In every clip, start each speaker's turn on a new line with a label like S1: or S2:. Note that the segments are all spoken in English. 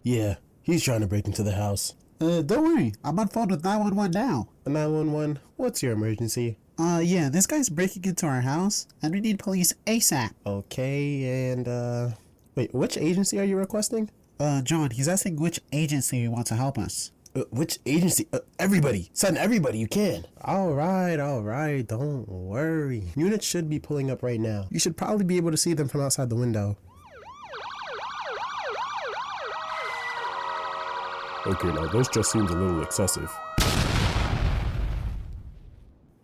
S1: Yeah, he's trying to break into the house.
S2: Don't worry. I'm on phone with 911 now.
S1: 911, what's your emergency?
S2: Yeah, this guy's breaking into our house, and we need police ASAP.
S1: Okay, and, wait, which agency are you requesting?
S2: John, he's asking which agency wants to help us.
S1: Which agency? Everybody. Send everybody you can. Alright, don't worry. Units should be pulling up right now. You should probably be able to see them from outside the window. Okay, now this just seems a little excessive.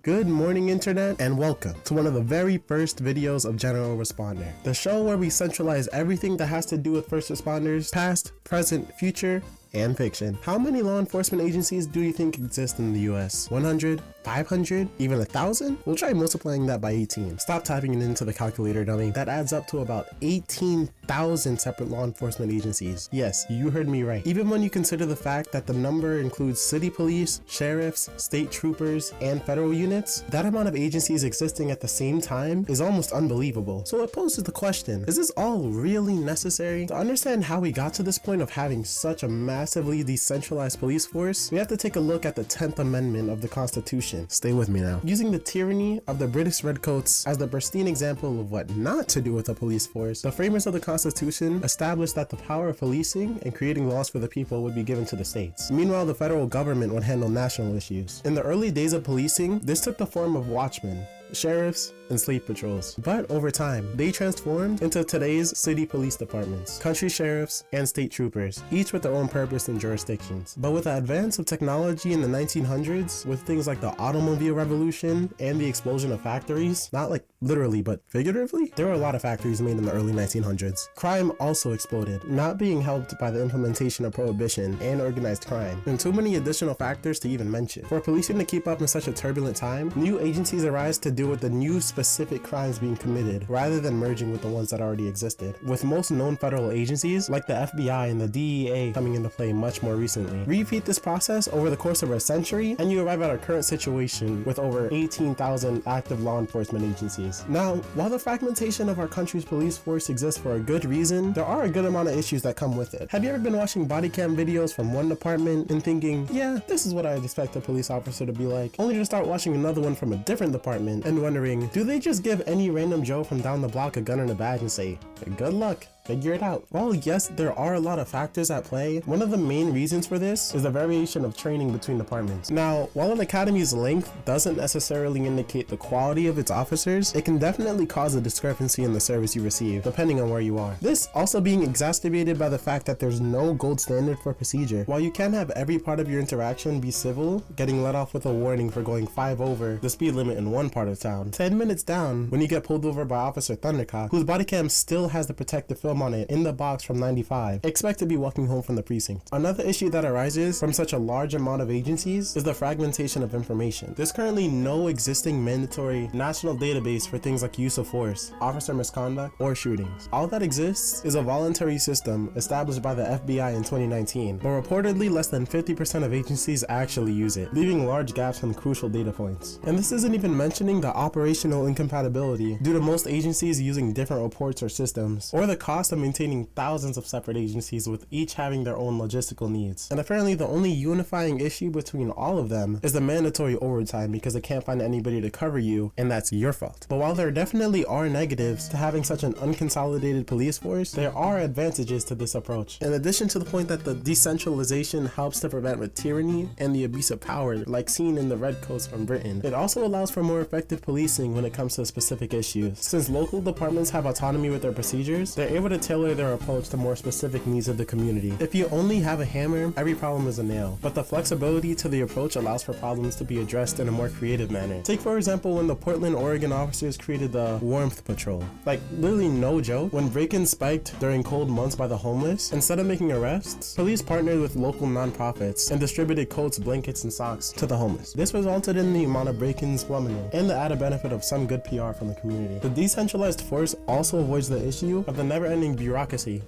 S1: Good morning, Internet, and welcome to one of the very first videos of General Responder, the show where we centralize everything that has to do with first responders, past, present, future, and fiction. How many law enforcement agencies do you think exist in the US? 100? 500? Even 1,000? We'll try multiplying that by 18. Stop typing it into the calculator, dummy. That adds up to about 18,000 separate law enforcement agencies. Yes, you heard me right. Even when you consider the fact that the number includes city police, sheriffs, state troopers, and federal units, that amount of agencies existing at the same time is almost unbelievable. So it poses the question, is this all really necessary? To understand how we got to this point of having such a massively decentralized police force, we have to take a look at the 10th Amendment of the Constitution. Stay with me now. Using the tyranny of the British Redcoats as the pristine example of what not to do with a police force, the framers of the Constitution established that the power of policing and creating laws for the people would be given to the states. Meanwhile, the federal government would handle national issues. In the early days of policing, this took the form of watchmen, sheriffs, and slave patrols. But over time, they transformed into today's city police departments, country sheriffs, and state troopers, each with their own purpose and jurisdictions. But with the advance of technology in the 1900s, with things like the automobile revolution and the explosion of factories, not like literally, but figuratively, there were a lot of factories made in the early 1900s. Crime also exploded, not being helped by the implementation of prohibition and organized crime, and too many additional factors to even mention. For policing to keep up in such a turbulent time, new agencies arise to deal with the new specific crimes being committed, rather than merging with the ones that already existed. With most known federal agencies, like the FBI and the DEA, coming into play much more recently. Repeat this process over the course of a century, and you arrive at our current situation with over 18,000 active law enforcement agencies. Now, while the fragmentation of our country's police force exists for a good reason, there are a good amount of issues that come with it. Have you ever been watching body cam videos from one department and thinking, yeah, this is what I'd expect a police officer to be like, only to start watching another one from a different department and wondering, do they just give any random Joe from down the block a gun and a badge and say, good luck, figure it out? Well, yes, there are a lot of factors at play. One of the main reasons for this is the variation of training between departments. Now, while an academy's length doesn't necessarily indicate the quality of its officers, it can definitely cause a discrepancy in the service you receive, depending on where you are. This also being exacerbated by the fact that there's no gold standard for procedure. While you can have every part of your interaction be civil, getting let off with a warning for going 5 over the speed limit in one part of town, 10 minutes down, when you get pulled over by Officer Thundercock, whose body cam still has the protective film on it in the box from 95, expect to be walking home from the precinct. Another issue that arises from such a large amount of agencies is the fragmentation of information. There's currently no existing mandatory national database for things like use of force, officer misconduct, or shootings. All that exists is a voluntary system established by the FBI in 2019, but reportedly less than 50% of agencies actually use it, leaving large gaps on crucial data points. And this isn't even mentioning the operational incompatibility due to most agencies using different reports or systems, or the cost of maintaining thousands of separate agencies with each having their own logistical needs. And apparently the only unifying issue between all of them is the mandatory overtime because they can't find anybody to cover you, and that's your fault. But while there definitely are negatives to having such an unconsolidated police force, there are advantages to this approach. In addition to the point that the decentralization helps to prevent with tyranny and the abuse of power like seen in the Redcoats from Britain, it also allows for more effective policing when it comes to specific issues. Since local departments have autonomy with their procedures, they're able to tailor their approach to more specific needs of the community. If you only have a hammer, every problem is a nail, but the flexibility to the approach allows for problems to be addressed in a more creative manner. Take for example when the Portland, Oregon officers created the Warmth Patrol. Like, literally no joke, when break-ins spiked during cold months by the homeless, instead of making arrests, police partnered with local nonprofits and distributed coats, blankets, and socks to the homeless. This resulted in the amount of break-ins plummeting, and the added benefit of some good PR from the community. The decentralized force also avoids the issue of the never-ending bureaucracy.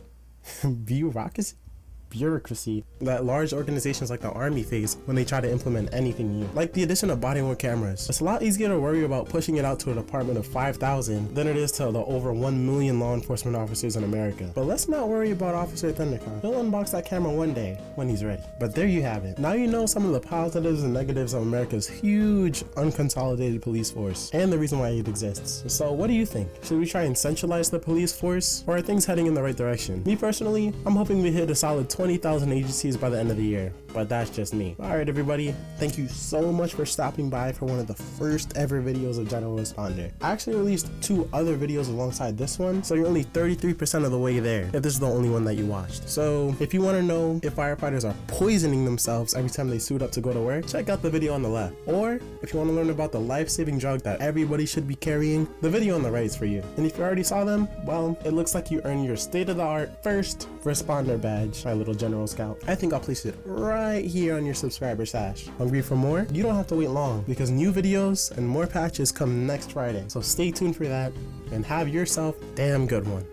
S1: Bureaucracy? bureaucracy that large organizations like the Army face when they try to implement anything new. Like the addition of body-worn cameras. It's a lot easier to worry about pushing it out to a department of 5,000 than it is to the over 1 million law enforcement officers in America. But let's not worry about Officer Thundercon. He'll unbox that camera one day when he's ready. But there you have it. Now you know some of the positives and negatives of America's huge unconsolidated police force and the reason why it exists. So what do you think? Should we try and centralize the police force, or are things heading in the right direction? Me personally, I'm hoping we hit a solid 20,000 agencies by the end of the year, but that's just me. Alright everybody, thank you so much for stopping by for one of the first ever videos of General Responder. I actually released 2 other videos alongside this one, so you're only 33% of the way there if this is the only one that you watched. So if you want to know if firefighters are poisoning themselves every time they suit up to go to work, check out the video on the left. Or if you want to learn about the life-saving drug that everybody should be carrying, the video on the right is for you. And if you already saw them, well, it looks like you earned your state-of-the-art first responder badge, my little General Scout. I think I'll place it right here on your subscriber sash. Hungry for more? You don't have to wait long, because new videos and more patches come next Friday. So stay tuned for that and have yourself a damn good one.